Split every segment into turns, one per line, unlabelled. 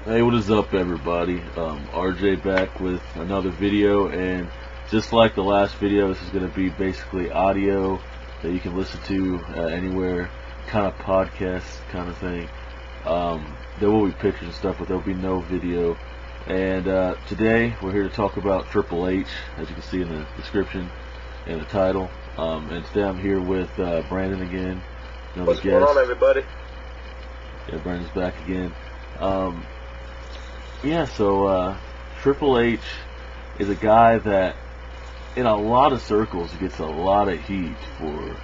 Hey, what is up, everybody? RJ back with another video, and just like the last video, this is going to be basically audio that you can listen to anywhere, kind of podcast kind of thing. There will be pictures and stuff, but there will be no video. And today, we're here to talk about Triple H, as you can see in the description and the title. And today I'm here with Brandon again.
What's going on, everybody?
Yeah, Brandon's back again. So Triple H is a guy that, in a lot of circles, gets a lot of heat for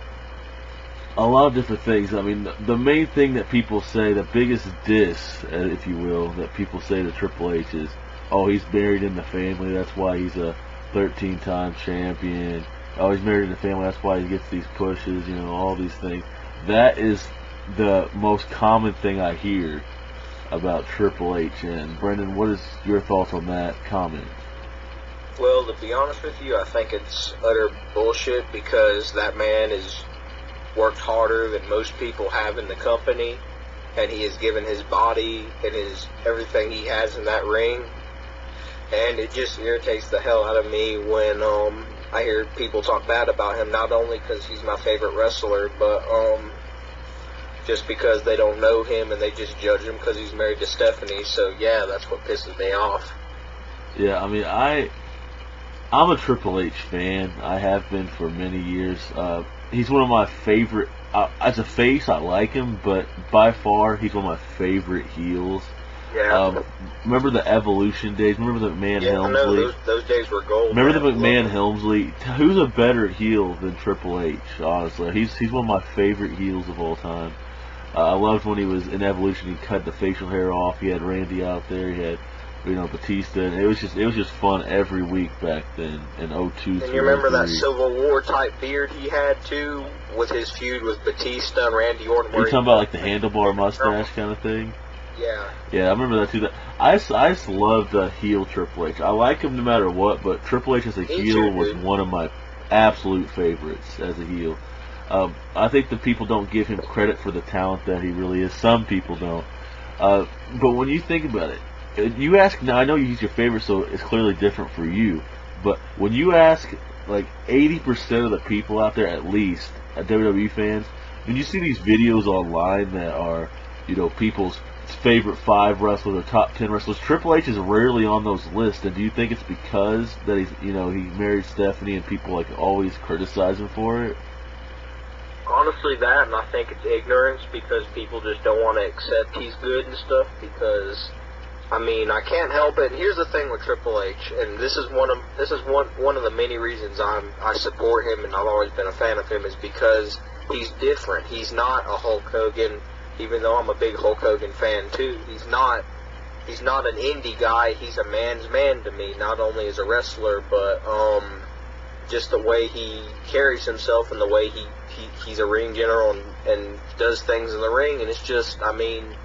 a lot of different things. I mean, the main thing that people say, the biggest diss, if you will, that people say to Triple H is, oh, he's married in the family, that's why he's a 13-time champion. Oh, he's married in the family, that's why he gets these pushes, you know, all these things. That is the most common thing I hear about Triple H. And Brendan, what is your thoughts on that comment?
Well, to be honest with you, I think it's utter bullshit, because that man has worked harder than most people have in the company, and he has given his body and his everything he has in that ring, and it just irritates the hell out of me when I hear people talk bad about him, not only because he's my favorite wrestler, but just because they don't know him and they just judge him because he's married to Stephanie. So yeah, that's what pisses me off.
Yeah, I mean, I'm a Triple H fan. I have been for many years. He's one of my favorite. As a face, I like him, but by far, he's one of my favorite heels.
Yeah.
Remember the Evolution days? Remember the McMahon Helmsley?
No, those days were gold.
Remember the McMahon Helmsley? Who's a better heel than Triple H? Honestly, he's one of my favorite heels of all time. I loved when he was in Evolution. He cut the facial hair off. He had Randy out there. He had, Batista. And it was just fun every week back then in 02.
And you remember that Civil War type beard he had too, with his feud with Batista and Randy Orton.
You're talking about like the handlebar mustache kind of thing.
Yeah.
Yeah, I remember that too. I just loved heel Triple H. I like him no matter what, but Triple H as a heel was one of my absolute favorites as a heel. I think that people don't give him credit for the talent that he really is. Some people don't. But when you think about it, you ask, now I know he's your favorite, so it's clearly different for you, but when you ask like 80% of the people out there, at least, WWE fans, when you see these videos online that are, people's favorite 5 wrestlers or top 10 wrestlers, Triple H is rarely on those lists. And do you think it's because that he's, he married Stephanie and people like always criticize him for it?
Honestly, that, and I think it's ignorance, because people just don't want to accept he's good and stuff, because, I mean, I can't help it. And here's the thing with Triple H, and this is one of the many reasons I support him and I've always been a fan of him, is because he's different. He's not a Hulk Hogan, even though I'm a big Hulk Hogan fan too. He's not an indie guy. He's a man's man to me, not only as a wrestler, but just the way he carries himself and the way he's a ring general and does things in the ring. And it's just, I mean,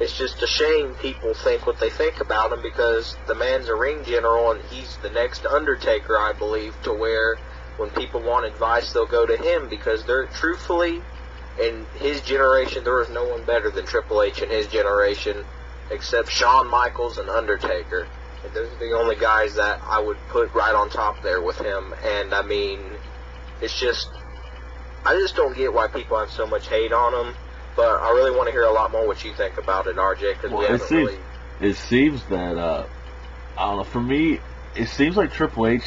it's just a shame people think what they think about him, because the man's a ring general and he's the next Undertaker, I believe, to where when people want advice, they'll go to him, because they're truthfully, in his generation, there was no one better than Triple H in his generation, except Shawn Michaels and Undertaker. And those are the only guys that I would put right on top there with him. And I mean, it's just, I just don't get why people have so much hate on him. But I really want to hear a lot more what you think about it, RJ, because we haven't really...
It seems that, I don't know, for me, it seems like Triple H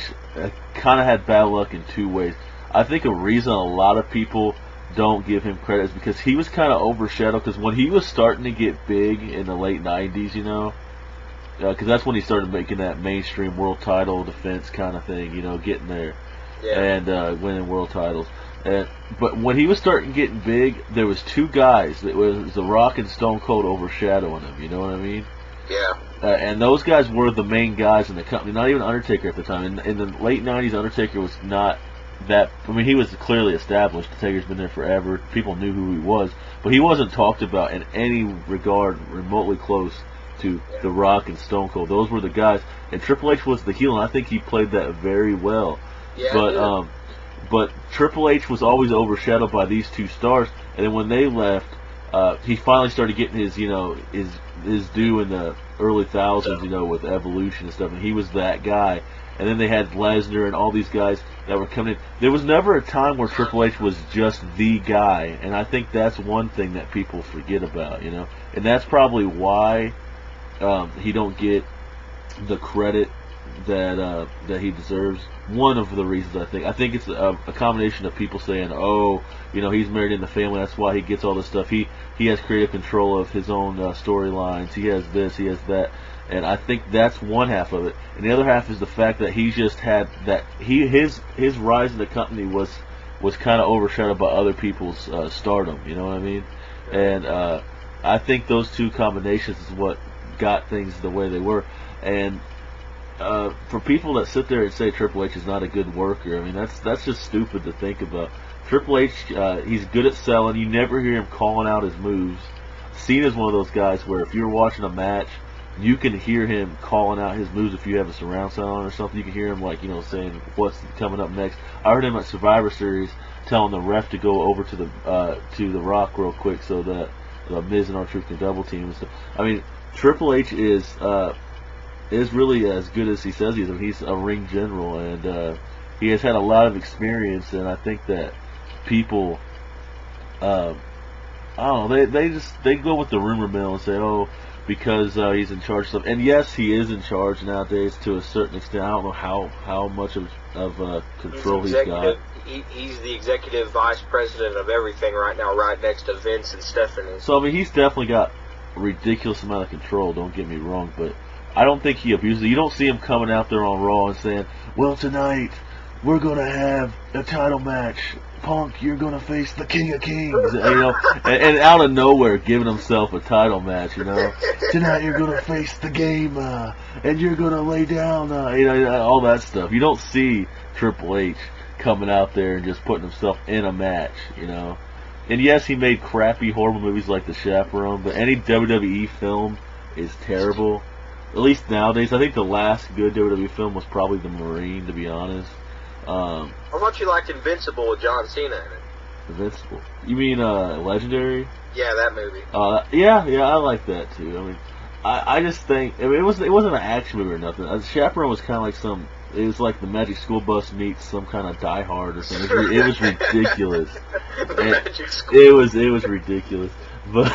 kind of had bad luck in 2 ways. I think a reason a lot of people don't give him credit is because he was kind of overshadowed, because when he was starting to get big in the late 90s, because that's when he started making that mainstream world title defense kind of thing, getting there, and winning world titles. But when he was starting getting big, there was 2 guys. It was The Rock and Stone Cold overshadowing him. You know what I mean?
Yeah.
And those guys were the main guys in the company. Not even Undertaker at the time. In the late 90s, Undertaker was not that. I mean, he was clearly established. Undertaker's been there forever. People knew who he was, but he wasn't talked about in any regard remotely close to The Rock and Stone Cold. Those were the guys. And Triple H was the heel, and I think he played that very well.
Yeah.
But Triple H was always overshadowed by these 2 stars, and then when they left, he finally started getting his his due in the early thousands, with Evolution and stuff, and he was that guy. And then they had Lesnar and all these guys that were coming in. There was never a time where Triple H was just the guy, and I think that's one thing that people forget about, and that's probably why he don't get the credit that he deserves. One of the reasons, I think it's a combination of people saying, oh, he's married in the family, that's why he gets all this stuff. He has creative control of his own storylines. He has this, he has that. And I think that's one half of it. And the other half is the fact that he just had that his rise in the company was kind of overshadowed by other people's stardom. You know what I mean? And I think those two combinations is what got things the way they were. And for people that sit there and say Triple H is not a good worker, I mean that's just stupid to think about. Triple H, he's good at selling. You never hear him calling out his moves. Cena's one of those guys where if you're watching a match, you can hear him calling out his moves. If you have a surround sound on or something, you can hear him saying what's coming up next. I heard him at Survivor Series telling the ref to go over to the Rock real quick so that Miz and R-Truth can double team and stuff. I mean, Triple H is really as good as he says he is. I mean, he's a ring general, and he has had a lot of experience. And I think that people, I don't know, they go with the rumor mill and say, oh, because he's in charge of stuff. And yes, he is in charge nowadays to a certain extent. I don't know how much of control he's got.
He's the executive vice president of everything right now, right next to Vince and Stephanie.
So, I mean, he's definitely got a ridiculous amount of control, don't get me wrong, but I don't think he abuses it. You don't see him coming out there on Raw and saying, well, tonight we're going to have a title match. Punk, you're going to face the King of Kings, and out of nowhere giving himself a title match, Tonight you're going to face the game, and you're going to lay down, all that stuff. You don't see Triple H coming out there and just putting himself in a match, And yes, he made crappy horror movies like The Chaperone, but any WWE film is terrible. At least nowadays. I think the last good WWE film was probably The Marine, to be honest.
How about you like Invincible with John Cena in it?
Invincible? You mean Legendary?
Yeah, that movie.
Yeah, I like that too. I mean, I just think it wasn't an action movie or nothing. Chaperone was kind of like it was like the Magic School Bus meets some kind of Die Hard or something. It was ridiculous. It was ridiculous, but.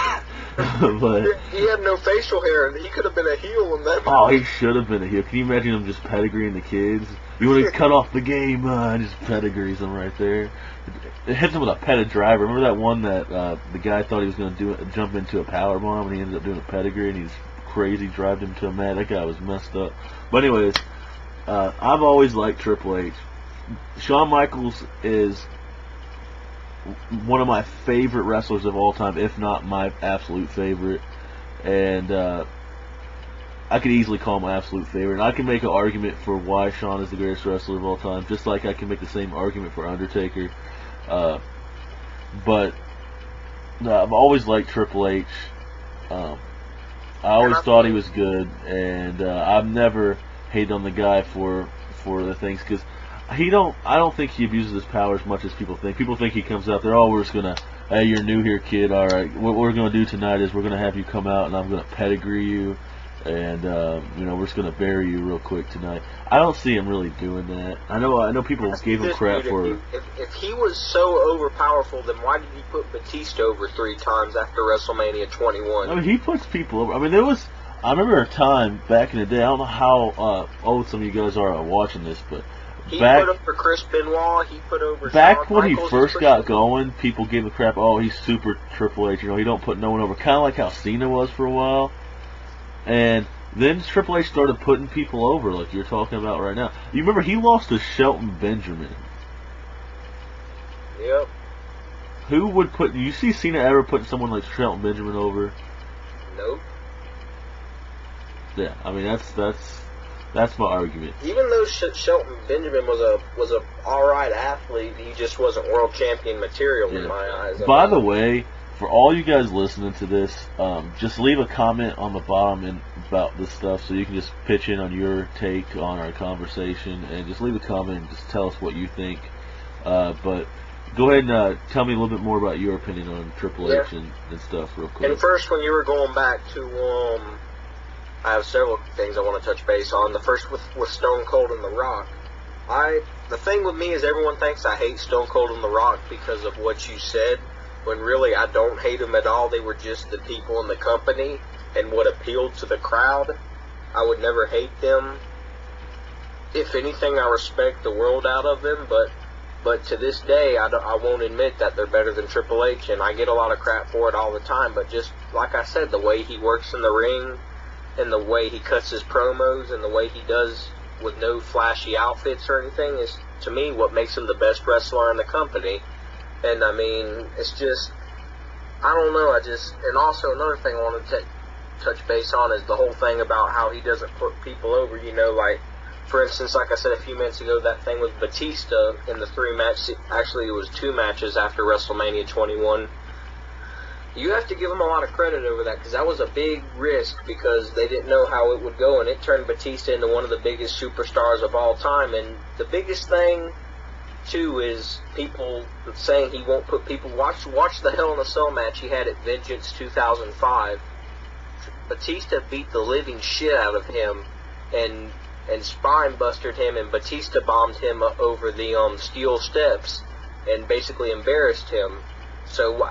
But
he had no facial hair, and he could have been a heel in that movie.
Oh, he should have been a heel. Can you imagine him just pedigreeing the kids? You want to cut off the game, and just pedigrees them right there. It hits him with a petted driver. Remember that one that the guy thought he was going to jump into a power bomb, and he ended up doing a pedigree, and he's crazy, drived him to a mat. That guy was messed up. But anyways, I've always liked Triple H. Shawn Michaels is one of my favorite wrestlers of all time, if not my absolute favorite, and I could easily call him my absolute favorite. And I can make an argument for why Shawn is the greatest wrestler of all time, just like I can make the same argument for Undertaker. But I've always liked Triple H. I always thought he was good, and I've never hated on the guy for the things, because I don't think he abuses his power as much as people think. People think he comes out there, oh, we're just gonna, hey, you're new here, kid. All right, what we're gonna do tonight is we're gonna have you come out, and I'm gonna pedigree you, and we're just gonna bury you real quick tonight. I don't see him really doing that. I know people gave him crap for.
If he was so overpowerful, then why did he put Batista over 3 times after WrestleMania 21?
I mean, he puts people over. I mean, I remember a time back in the day. I don't know how old some of you guys are watching this, but.
He put over Chris Benoit. He put over.
Back when he first got going, people gave him crap. Oh, he's super Triple H. He don't put no one over. Kind of like how Cena was for a while. And then Triple H started putting people over, like you're talking about right now. You remember he lost to Shelton Benjamin.
Yep.
Who would put? Do you see Cena ever putting someone like Shelton Benjamin over?
Nope.
Yeah, I mean that's my argument.
Even though Shelton Benjamin was a all right athlete, he just wasn't world champion material in my eyes.
By the way, for all you guys listening to this, just leave a comment on the bottom about this stuff, so you can just pitch in on your take on our conversation, and just leave a comment and just tell us what you think. But go ahead and tell me a little bit more about your opinion on Triple H
Yeah.
and stuff, real quick.
And first, when you were going back to, I have several things I want to touch base on. The first with Stone Cold and The Rock. The thing with me is everyone thinks I hate Stone Cold and The Rock because of what you said, when really I don't hate them at all. They were just the people in the company and what appealed to the crowd. I would never hate them. If anything, I respect the world out of them, but to this day, I won't admit that they're better than Triple H, and I get a lot of crap for it all the time, but just, like I said, the way he works in the ring, and the way he cuts his promos, and the way he does with no flashy outfits or anything is, to me, what makes him the best wrestler in the company. And, I mean, it's just, I don't know, and also another thing I want to touch base on is the whole thing about how he doesn't put people over, like, for instance, like I said a few minutes ago, that thing with Batista in the 3 matches, actually it was 2 matches after WrestleMania 21. You have to give them a lot of credit over that, because that was a big risk, because they didn't know how it would go, and it turned Batista into one of the biggest superstars of all time. And the biggest thing, too, is people saying he won't put people... Watch the Hell in a Cell match he had at Vengeance 2005. Batista beat the living shit out of him, and spine busted him, and Batista bombed him over the steel steps and basically embarrassed him. So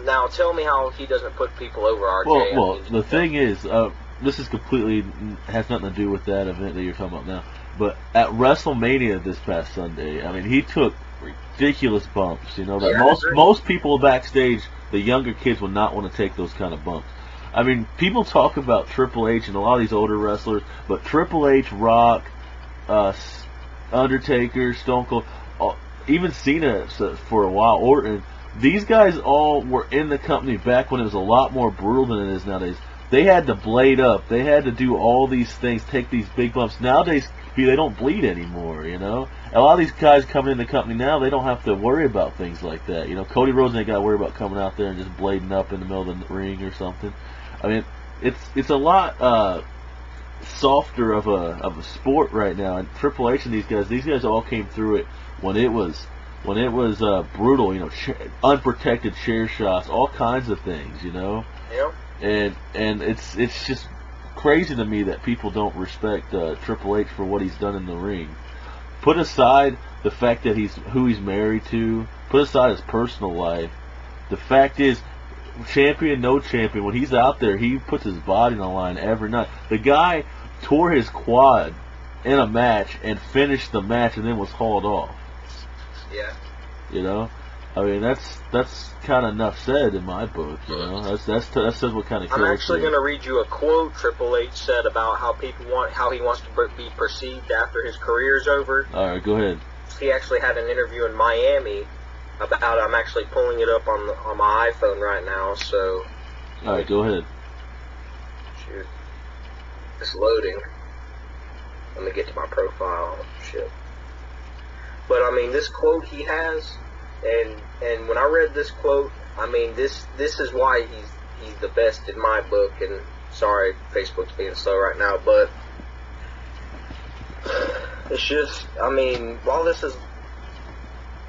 now tell me how he doesn't put people over, RJ.
Well, the thing is, this is completely has nothing to do with that event that you're talking about now. But at WrestleMania this past Sunday, I mean, he took ridiculous bumps. That most people backstage, the younger kids, would not want to take those kind of bumps. I mean, people talk about Triple H and a lot of these older wrestlers, but Triple H, Rock, Undertaker, Stone Cold, even Cena for a while, Orton, these guys all were in the company back when it was a lot more brutal than it is nowadays. They had to blade up. They had to do all these things, take these big bumps. Nowadays, they don't bleed anymore, A lot of these guys coming in the company now, they don't have to worry about things like that. Cody Rhodes ain't got to worry about coming out there and just blading up in the middle of the ring or something. I mean, it's a lot softer of a sport right now. And Triple H and these guys all came through it when it was brutal. Unprotected chair shots, all kinds of things.
Yep.
And it's just crazy to me that people don't respect Triple H for what he's done in the ring. Put aside the fact that who he's married to. Put aside his personal life. The fact is, champion, no champion, when he's out there, he puts his body on the line every night. The guy tore his quad in a match and finished the match and then was hauled off.
Yeah.
I mean, that's kind of enough said in my book. That says what kind of character.
I'm actually going to read you a quote Triple H said about how he wants to be perceived after his career's over.
All right, go ahead.
He actually had an interview in Miami about it. I'm actually pulling it up on my iPhone right now, so...
All right, go ahead.
Shoot. It's loading. Let me get to my profile. Shit. But, I mean, this quote he has, and when I read this quote, I mean, this is why he's the best in my book, and sorry, Facebook's being slow right now, but it's just, I mean, while this is...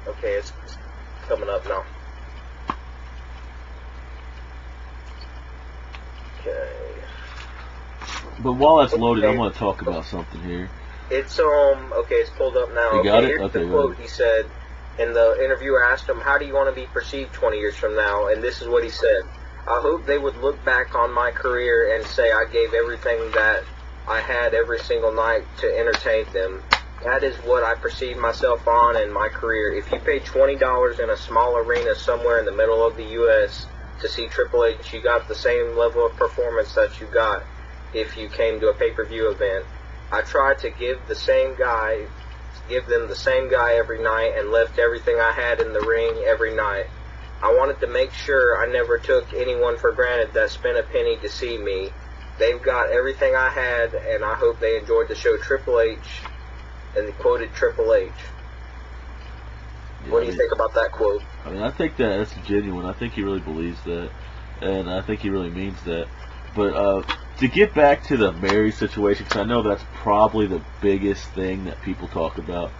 Okay, it's coming up now. Okay.
But while that's loaded, I want to talk about something here.
It's okay, it's pulled up now.
You got it?
Here's
Okay,
the quote he said. And the interviewer asked him, "How do you want to be perceived 20 years from now?" And this is what he said: "I hope they would look back on my career and say I gave everything that I had every single night to entertain them. That is what I perceive myself on in my career. If you pay $20 in a small arena somewhere in the middle of the U.S. to see Triple H, you got the same level of performance that you got if you came to a pay-per-view event. I tried to give them the same guy every night and left everything I had in the ring every night. I wanted to make sure I never took anyone for granted that spent a penny to see me. They've got everything I had, and I hope they enjoyed the show." Triple H, and they quoted Triple H. What do you think about that quote?
I mean, I think that's genuine. I think he really believes that, and I think he really means that. But to get back to the marriage situation, because I know that's probably the biggest thing that people talk about,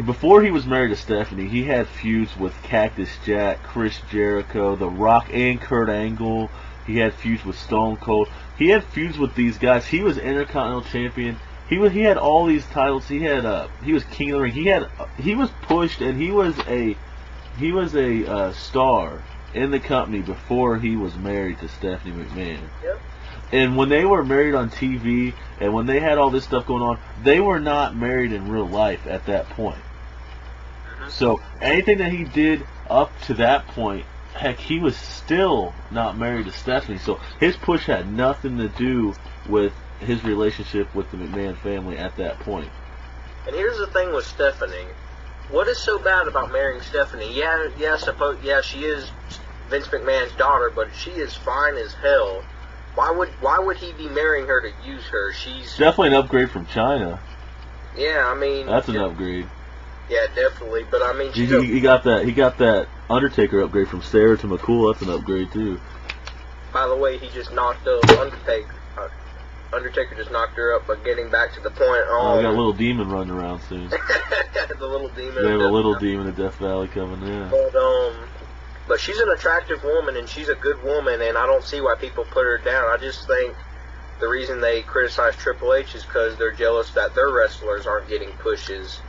before he was married to Stephanie, he had feuds with Cactus Jack, Chris Jericho, The Rock, and Kurt Angle. He had feuds with Stone Cold. He had feuds with these guys. He was Intercontinental Champion. He had all these titles. He was King of the Ring. He was pushed, and he was a star in the company before he was married to Stephanie McMahon.
Yep.
And when they were married on TV, and when they had all this stuff going on, they were not married in real life at that point.
Mm-hmm.
So anything that he did up to that point, heck, he was still not married to Stephanie. So his push had nothing to do with his relationship with the McMahon family at that point.
And here's the thing with Stephanie. What is so bad about marrying Stephanie? Yeah, she is Vince McMahon's daughter, but she is fine as hell. Why would he be marrying her to use her? She's
definitely an upgrade from China.
Yeah, I mean,
that's an upgrade.
Yeah, definitely. But I mean,
he got that Undertaker upgrade from Sarah to McCool. That's an upgrade too.
By the way, he just knocked the Undertaker. Undertaker just knocked her up, but getting back to the point.
We got a little demon running around soon.
The little demon.
We have a little demon of Death Valley coming in.
But she's an attractive woman, and she's a good woman, and I don't see why people put her down. I just think the reason they criticize Triple H is because they're jealous that their wrestlers aren't getting pushes,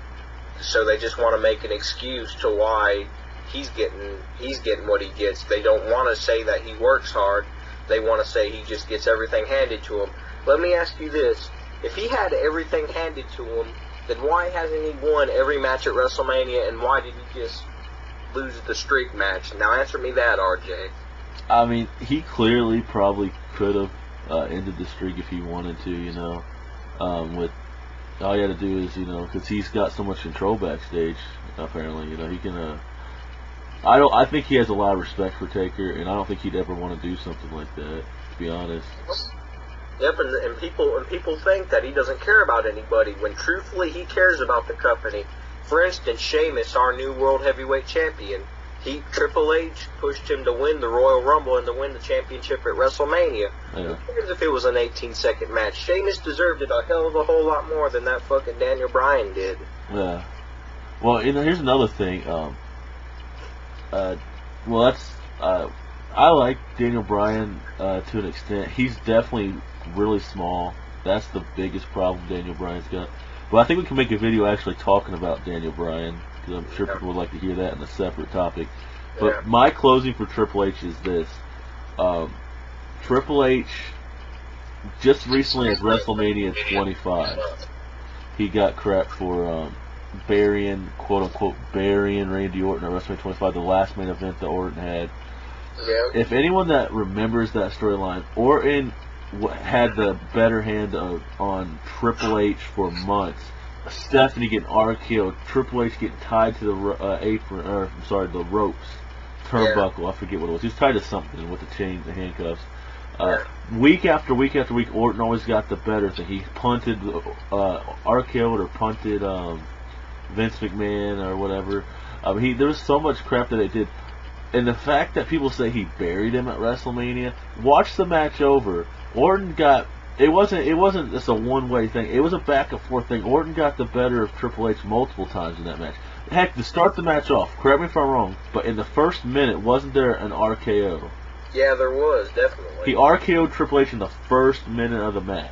so they just want to make an excuse to why he's getting what he gets. They don't want to say that he works hard. They want to say he just gets everything handed to him. Let me ask you this. If he had everything handed to him, then why hasn't he won every match at WrestleMania, and why did he just lose the streak match? Now answer me that, RJ.
I mean, he clearly probably could have ended the streak if he wanted to, with all he had to do is, because he's got so much control backstage, apparently, he can, I think he has a lot of respect for Taker, and I don't think he'd ever want to do something like that, to be honest.
Yep, and people think that he doesn't care about anybody, when truthfully he cares about the company. For instance, Sheamus, our new World Heavyweight Champion, Triple H pushed him to win the Royal Rumble and to win the championship at WrestleMania.
Yeah.
Who cares if it was an 18-second match? Sheamus deserved it a hell of a whole lot more than that fucking Daniel Bryan did.
Yeah. Well, here's another thing. I like Daniel Bryan to an extent. He's definitely really small. That's the biggest problem Daniel Bryan's got. But I think we can make a video actually talking about Daniel Bryan, because I'm sure people would like to hear that in a separate topic. But my closing for Triple H is this. Triple H, just recently at WrestleMania 25, he got crap for quote-unquote, burying Randy Orton at WrestleMania 25, the last main event that Orton had.
Yeah.
If anyone that remembers that storyline, Orton had the better hand on Triple H for months. Stephanie getting RKO'd, Triple H getting tied to the the ropes, turnbuckle. I forget what it was. He was tied to something with the chains, the handcuffs. Week after week after week, Orton always got the better thing. He punted RKO'd or punted Vince McMahon or whatever. There was so much crap that they did. And the fact that people say he buried him at WrestleMania, watch the match over. Orton got, it wasn't just a one-way thing. It was a back and forth thing. Orton got the better of Triple H multiple times in that match. Heck, to start the match off, correct me if I'm wrong, but in the first minute, wasn't there an RKO?
Yeah, there was, definitely.
He RKO'd Triple H in the first minute of the match.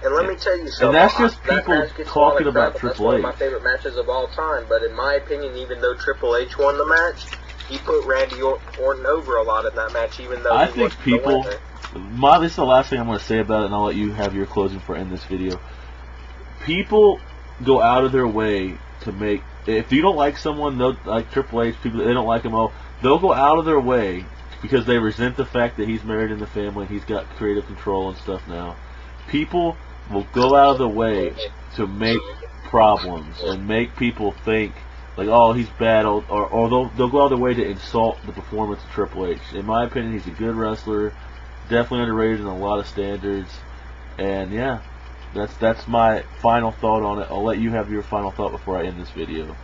And let me tell you something.
And that's just people talking about Triple H.
That's one of my favorite matches of all time, but in my opinion, even though Triple H won the match, he put Randy Orton over a lot in that match, even though he wasn't the winner.
This is the last thing I'm going to say about it, and I'll let you have your closing for in this video. People go out of their way to make, if you don't like someone, like Triple H, people, they don't like him, they'll go out of their way because they resent the fact that he's married in the family and he's got creative control and stuff now. People will go out of their way to make problems and make people think like, oh, he's bad, or they'll go out of their way to insult the performance of Triple H. In my opinion, he's a good wrestler, definitely underrated in a lot of standards, and yeah, that's my final thought on it. I'll let you have your final thought before I end this video.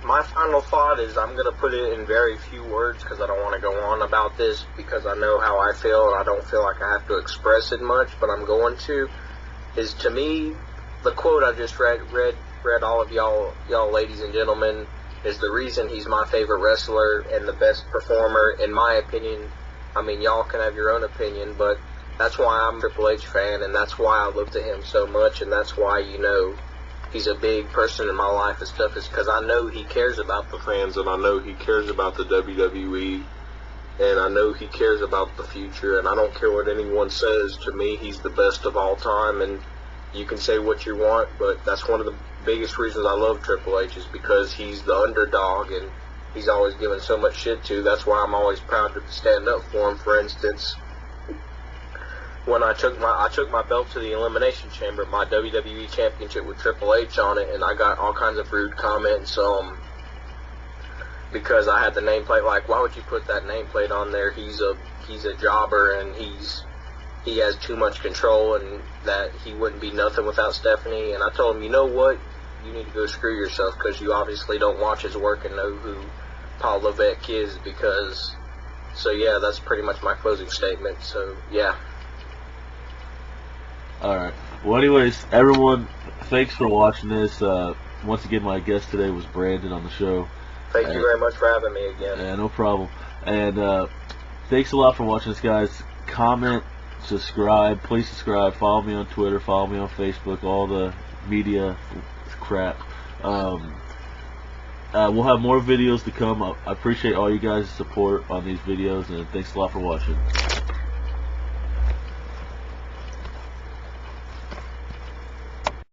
My final thought is I'm going to put it in very few words because I don't want to go on about this because I know how I feel and I don't feel like I have to express it much, but I'm going to. Is, to me, the quote I just read Fred, all of y'all ladies and gentlemen, is the reason he's my favorite wrestler and the best performer, in my opinion. I mean, y'all can have your own opinion, but that's why I'm a Triple H fan, and that's why I look to him so much, and that's why, you know, he's a big person in my life and stuff, is because I know he cares about the fans, and I know he cares about the WWE, and I know he cares about the future, and I don't care what anyone says. To me, he's the best of all time, and you can say what you want, but that's one of the biggest reasons I love Triple H, is because he's the underdog, and he's always given so much shit to. That's why I'm always proud to stand up for him. For instance, when I took my belt to the Elimination Chamber, my WWE Championship with Triple H on it, and I got all kinds of rude comments, because I had the nameplate. Like, why would you put that nameplate on there? He's a jobber, and he has too much control, and that he wouldn't be nothing without Stephanie. And I told him, you know what? You need to go screw yourself, because you obviously don't watch his work and know who Paul Levesque is. Because, so yeah, that's pretty much my closing statement. So yeah.
Alright. Well, anyways, everyone, thanks for watching this. Once again, my guest today was Brandon on the show.
Thank you very much for having me again.
Yeah, no problem. And thanks a lot for watching this, guys. Comment, subscribe. Please subscribe. Follow me on Twitter. Follow me on Facebook. All the media crap. We'll have more videos to come. I appreciate all you guys' support on these videos, and thanks a lot for watching.